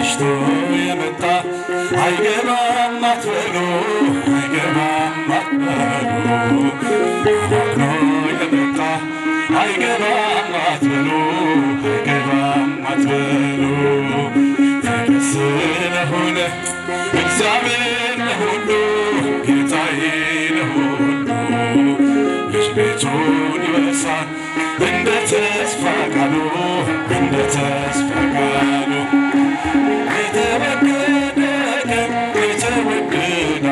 ሸሽቶ የመጣ አይገባም አትበሉ አይገባም አትበሉ አምኖ የመጣ አይገባም አትበሉ አይገባም አትበሉ ፈረስ ለሆነ እግዚአብሔር ለሁሉ ጌታዬ ለሁሉ ልጅ ቤቱን ይወርሳል እንደ ተስፋ ቃሉ እንደ ተስፋ ቃሉ የተወደደ ቀን የተወደደ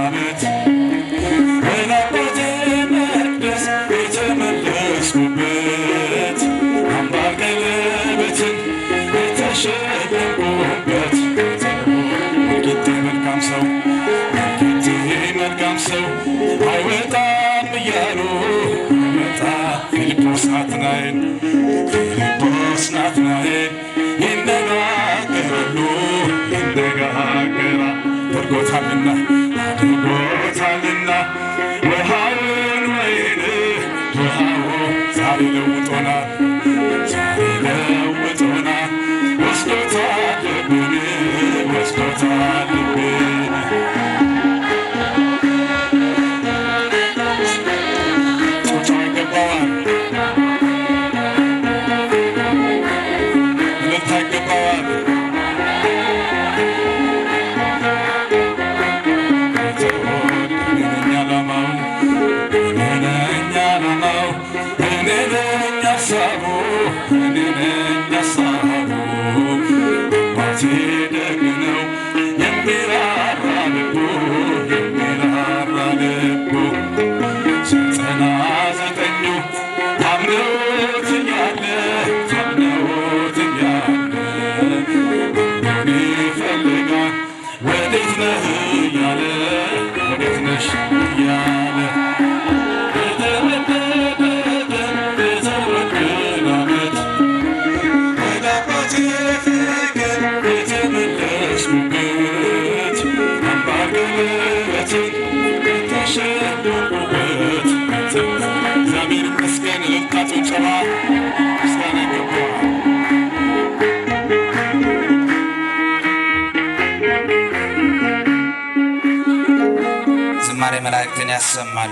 ዓመት በናባቴ መቅደስ የተመለስኩበት አምባር ቀለበትን የተሸለምኩበት ወልቂጤ መልካም ሰው ወልቂጤ መልካም ሰው አይወጣም እያሉ አይወጣ ፊልጶስ ናትናኤል ይነጋገራሉ ይነጋገራ አድርጎታልና ውሃውን ወይን ውሃው ዛሬ ለውጦናል ዛሬ ለውጦናል ወስዶታል ልብን ወስዶታል ልብን ጮጫ ይገባዋል አባቴ ደግ ነው የሚራራ ልቡ የሚራራ ልቡ 99 ታምነውት እያለ ምን ይፈልጋል ወዴት ነህ እያለ ወዴት ነሽ እያለ እግዚአብሔር ይመስገን። እልልታ ጭብጨባ ምስጋና ይገባዋል። ዝማሬ መላእክትን ያሰማል።